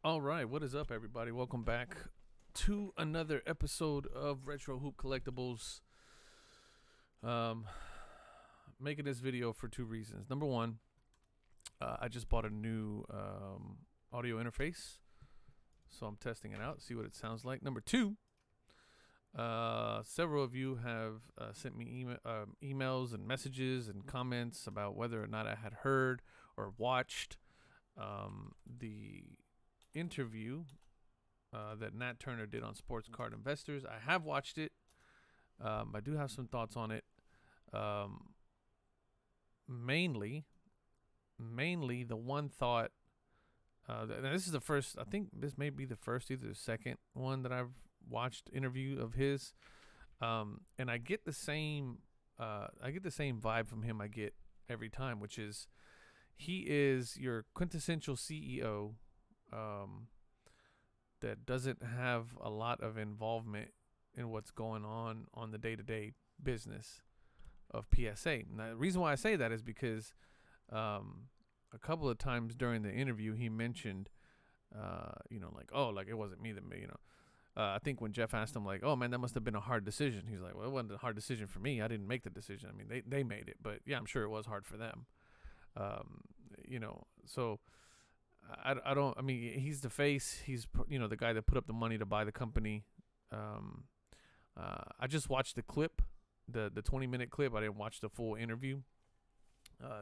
All right, what is up, everybody? Welcome back to another episode of Retro Hoop Collectibles. Um, Making this video for two reasons. Number one, I just bought a new audio interface, so I'm testing it out, see what it sounds like. Number two, several of you have sent me emails and messages and comments about whether or not I had heard or watched the interview that Nat Turner did on Sports Card Investors. I have watched it. I do have some thoughts on it. Mainly the one thought. This is the first. I think this may be the first, either the second one that I've watched interview of his. And I get the same. I get the same vibe from him I get every time, which is he is your quintessential CEO. That doesn't have a lot of involvement in what's going on the day-to-day business of PSA. Now, the reason why I say that is because a couple of times during the interview he mentioned, like it wasn't me that made, I think when Jeff asked him, like, oh man, that must have been a hard decision. He's like, well, it wasn't a hard decision for me. I didn't make the decision. I mean, they made it, but yeah, I'm sure it was hard for them. So I don't. I mean, he's the face. He's the guy that put up the money to buy the company. I just watched the clip, the 20-minute clip. I didn't watch the full interview.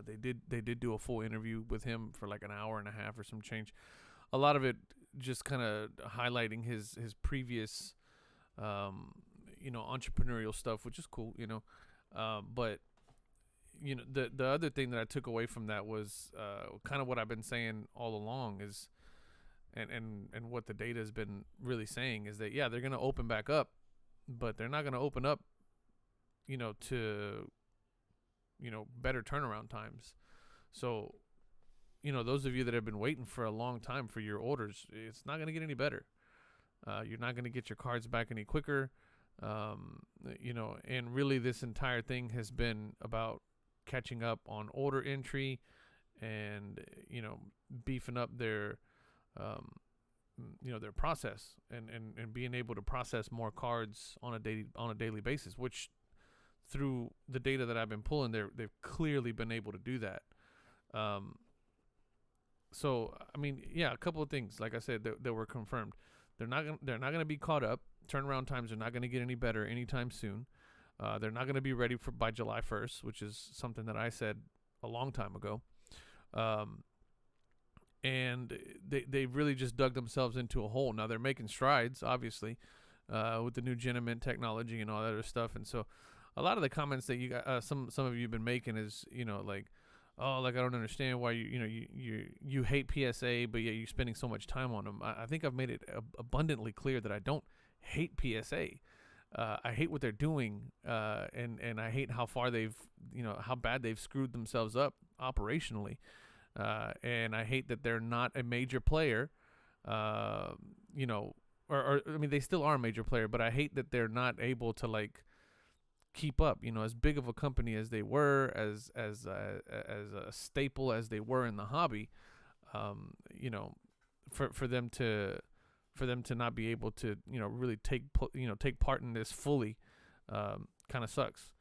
They did do a full interview with him for like an hour and a half or some change. A lot of it just kind of highlighting his previous, entrepreneurial stuff, which is cool, but. The other thing that I took away from that was kind of what I've been saying all along is, and what the data has been really saying is that, yeah, they're going to open back up, but they're not going to open up, to, better turnaround times. So, those of you that have been waiting for a long time for your orders, it's not going to get any better. You're not going to get your cards back any quicker. And really this entire thing has been about catching up on order entry and beefing up their their process and being able to process more cards on a daily basis, which through the data that I've been pulling, they've clearly been able to do that. So I mean, yeah, a couple of things, like I said, that were confirmed. They're not going to be caught up. Turnaround times are not going to get any better anytime soon. They're not going to be ready by July 1st, which is something that I said a long time ago. And they've really just dug themselves into a hole. Now they're making strides, obviously, with the new Genamint technology and all that other stuff. And so a lot of the comments that you got, some of you have been making is, like, oh, like, I don't understand why you hate PSA, but yet you're spending so much time on them. I think I've made it abundantly clear that I don't hate PSA. I hate what they're doing, and I hate how far how bad they've screwed themselves up operationally, and I hate that they're not a major player, or I mean, they still are a major player, but I hate that they're not able to, like, keep up, as big of a company as they were, as a staple as they were in the hobby, for them to not be able to really take part in this fully, kind of sucks.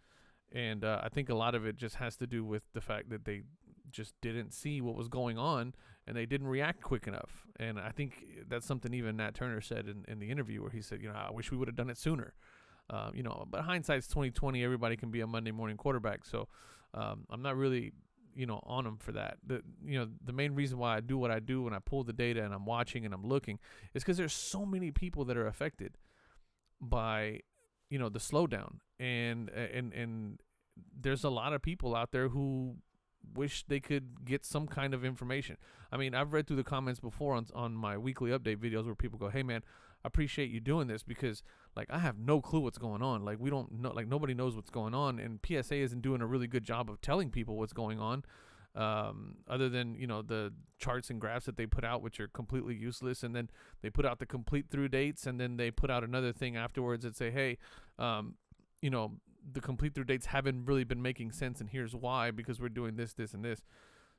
And I think a lot of it just has to do with the fact that they just didn't see what was going on and they didn't react quick enough. And I think that's something even Nat Turner said in the interview, where he said, I wish we would have done it sooner. But hindsight's 2020. Everybody can be a Monday morning quarterback. So I'm not really on them for that. The main reason why I do what I do when I pull the data and I'm watching and I'm looking is because there's so many people that are affected by the slowdown, and there's a lot of people out there who wish they could get some kind of information. I mean, I've read through the comments before on my weekly update videos where people go, hey man, I appreciate you doing this, because like I have no clue what's going on. Like, we don't know, like nobody knows what's going on, and PSA isn't doing a really good job of telling people what's going on, other than the charts and graphs that they put out, which are completely useless. And then they put out the complete through dates, and then they put out another thing afterwards that say, hey, the complete through dates haven't really been making sense, and here's why, because we're doing this, this, and this.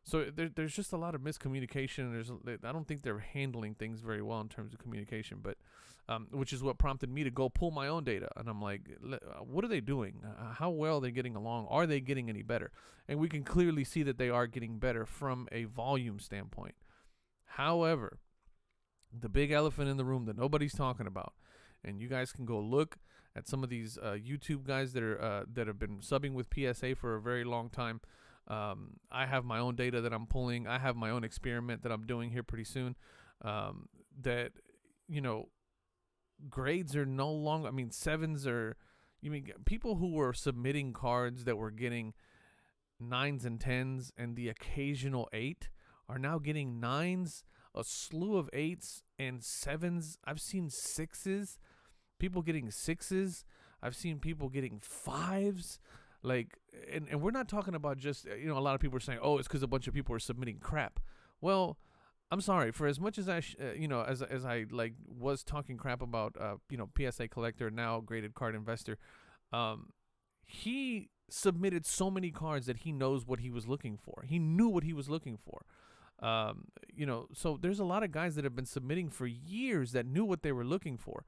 So there's just a lot of miscommunication. I don't think they're handling things very well in terms of communication, but which is what prompted me to go pull my own data. And I'm like, what are they doing? How well are they getting along? Are they getting any better? And we can clearly see that they are getting better from a volume standpoint. However, the big elephant in the room that nobody's talking about, and you guys can go look at some of these YouTube guys that have been subbing with PSA for a very long time. I have my own data that I'm pulling. I have my own experiment that I'm doing here pretty soon. That, grades are no longer, I mean, sevens are, people who were submitting cards that were getting 9s and 10s and the occasional 8 are now getting 9s, a slew of 8s and 7s. I've seen 6s, people getting 6s. I've seen people getting 5s. Like, and we're not talking about just, a lot of people are saying, oh, it's because a bunch of people are submitting crap. Well, I'm sorry, for as much as as I like was talking crap about, PSA collector, now graded card investor, he submitted so many cards that he knows what he was looking for. He knew what he was looking for. So there's a lot of guys that have been submitting for years that knew what they were looking for.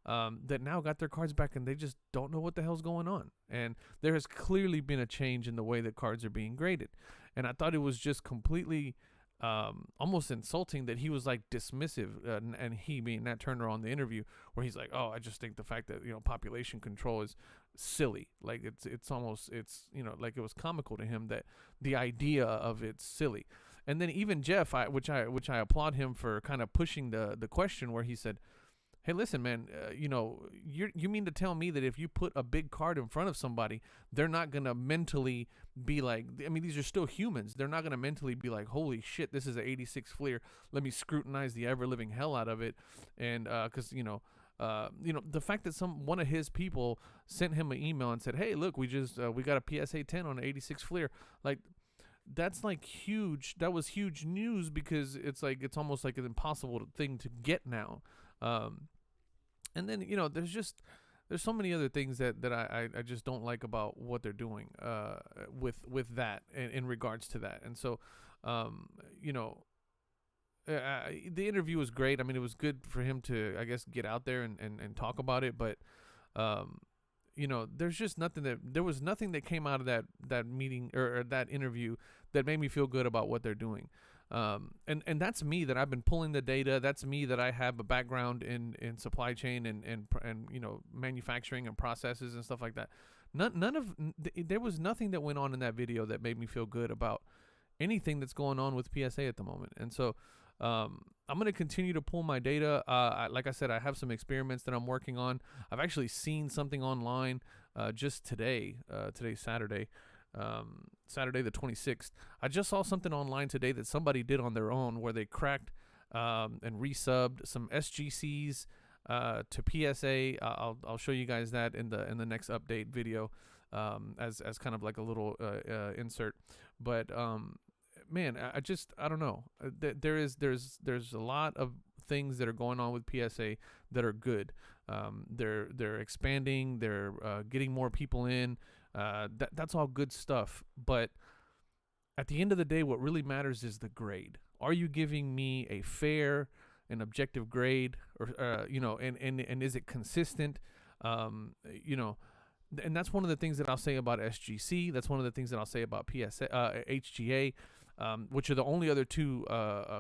That now got their cards back and they just don't know what the hell's going on. And there has clearly been a change in the way that cards are being graded. And I thought it was just completely almost insulting that he was like dismissive, and he being Nat Turner on the interview, where he's like, oh, I just think the fact that population control is silly. Like it's almost like it was comical to him that the idea of it's silly. And then even Jeff, which I applaud him for kind of pushing the question, where he said, hey, listen, man, you mean to tell me that if you put a big card in front of somebody, they're not going to mentally be like, I mean, these are still humans. They're not going to mentally be like, holy shit, this is an 86 Fleer. Let me scrutinize the ever-living hell out of it. And because, the fact that one of his people sent him an email and said, hey, look, we got a PSA 10 on an 86 Fleer. Like, that's like huge. That was huge news, because it's almost like an impossible thing to get now. And then, there's so many other things that I just don't like about what they're doing, with that in regards to that. And so, the interview was great. I mean, it was good for him to, I guess, get out there and talk about it. But, there's just there was nothing that came out of that meeting or that interview that made me feel good about what they're doing. And that's me, that I've been pulling the data. That's me, that I have a background in supply chain and manufacturing and processes and stuff like that. There was nothing that went on in that video that made me feel good about anything that's going on with PSA at the moment. And so, I'm going to continue to pull my data. Like I said, I have some experiments that I'm working on. I've actually seen something online, just today. Today's Saturday. Saturday the 26th. I just saw something online today that somebody did on their own, where they cracked and resubbed some SGCs to PSA. I'll show you guys that in the next update video, as kind of like a little insert. But man, I don't know. There's a lot of things that are going on with PSA that are good. They're expanding. They're getting more people in. That's all good stuff. But at the end of the day, what really matters is the grade. Are you giving me a fair and objective grade, or and is it consistent? And that's one of the things that I'll say about SGC. That's one of the things that I'll say about HGA. Which are the only other two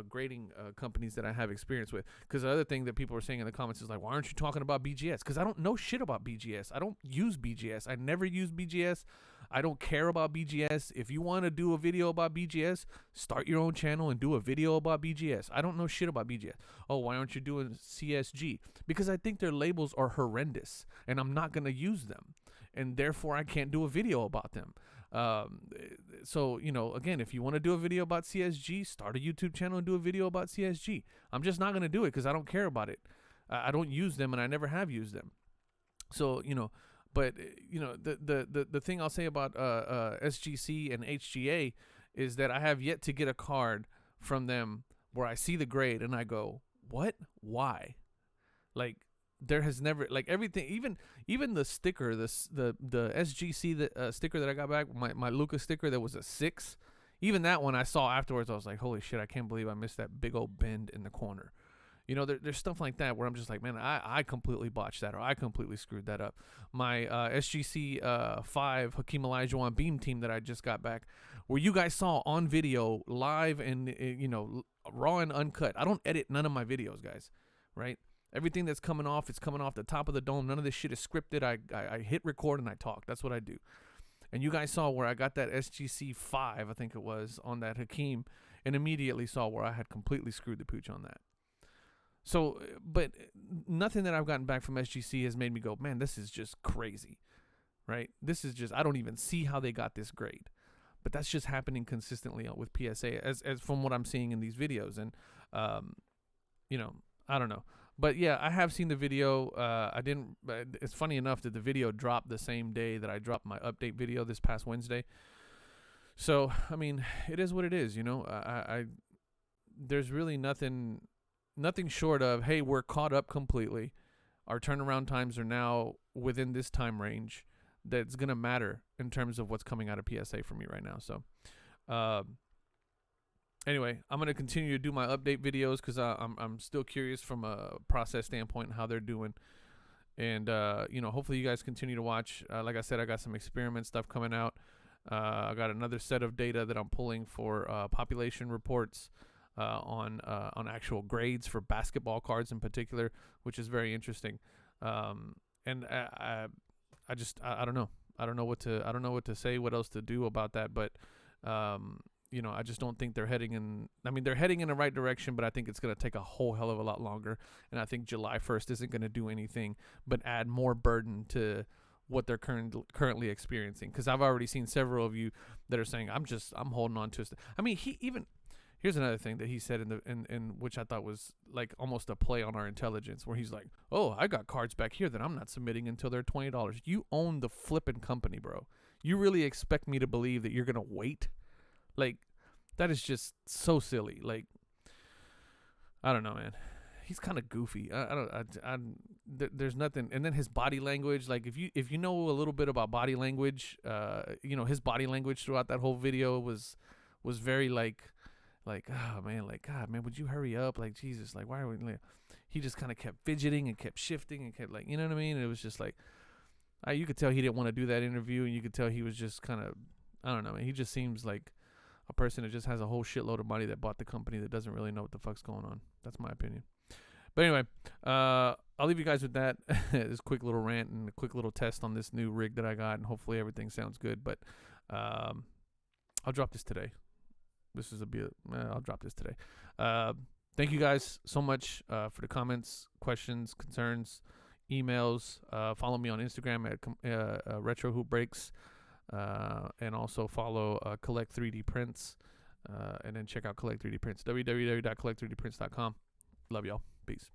grading companies that I have experience with. Because the other thing that people are saying in the comments is like, why aren't you talking about BGS? Because I don't know shit about BGS. I don't use BGS. I never use BGS. I don't care about BGS. If you want to do a video about BGS, start your own channel and do a video about BGS. I don't know shit about BGS. Oh, why aren't you doing CSG? Because I think their labels are horrendous, and I'm not going to use them. And therefore, I can't do a video about them. So, again, if you want to do a video about CSG, start a YouTube channel and do a video about CSG. I'm just not going to do it because I don't care about it. I don't use them, and I never have used them. So, but, the thing I'll say about SGC and HGA is that I have yet to get a card from them where I see the grade and I go, what? Why? Like, there has never, like, everything, even the sticker, the SGC sticker that I got back, my Luca sticker that was a 6, Even that one I saw afterwards, I was like, holy shit, I can't believe I missed that big old bend in the corner. You know, there's stuff like that where I'm just like, man, I completely botched that, or I completely screwed that up. My SGC 5 Hakeem Olajuwon beam team that I just got back, where you guys saw on video, live and, raw and uncut. I don't edit none of my videos, guys, right? Everything that's coming off, it's coming off the top of the dome. None of this shit is scripted. I hit record and I talk. That's what I do. And you guys saw where I got that SGC 5, I think it was, on that Hakeem, and immediately saw where I had completely screwed the pooch on that. So, but nothing that I've gotten back from SGC has made me go, man, this is just crazy, right? This is just, I don't even see how they got this grade. But that's just happening consistently with PSA, as from what I'm seeing in these videos. And, I don't know. But yeah, I have seen the video. It's funny enough that the video dropped the same day that I dropped my update video this past Wednesday. So, I mean, it is what it is, there's really nothing short of, hey, we're caught up completely. Our turnaround times are now within this time range that's going to matter in terms of what's coming out of PSA for me right now. So, anyway, I'm going to continue to do my update videos because I'm still curious from a process standpoint and how they're doing. And, hopefully you guys continue to watch. Like I said, I got some experiment stuff coming out. I got another set of data that I'm pulling for population reports on actual grades for basketball cards in particular, which is very interesting. And I don't know. I don't know what to say, what else to do about that. But, I just don't think they're heading in the right direction, but I think it's going to take a whole hell of a lot longer. And I think July 1st isn't going to do anything but add more burden to what they're currently experiencing. Because I've already seen several of you that are saying, I'm holding on to it. I mean, here's another thing that he said in which I thought was like almost a play on our intelligence, where he's like, oh, I got cards back here that I'm not submitting until they're $20. You own the flipping company, bro. You really expect me to believe that you're going to wait? Like, that is just so silly. Like, I don't know, man. He's kind of goofy. There's nothing. And then his body language, like if you know a little bit about body language, his body language throughout that whole video was very like, oh man, like, God, man, would you hurry up? Like, Jesus, like, why are we? Like, he just kind of kept fidgeting and kept shifting and kept, like, you know what I mean? And it was just like, you could tell he didn't want to do that interview, and you could tell he was just kind of, I don't know, man. He just seems like a person that just has a whole shitload of money that bought the company that doesn't really know what the fuck's going on. That's my opinion. But anyway, I'll leave you guys with that. This quick little rant and a quick little test on this new rig that I got, and hopefully everything sounds good. But I'll drop this today. I'll drop this today. Thank you guys so much for the comments, questions, concerns, emails. Follow me on Instagram at Retro Hoop Breaks, and also follow Collect 3D Prints, and then check out Collect 3D Prints, www.collect3dprints.com. Love y'all. Peace.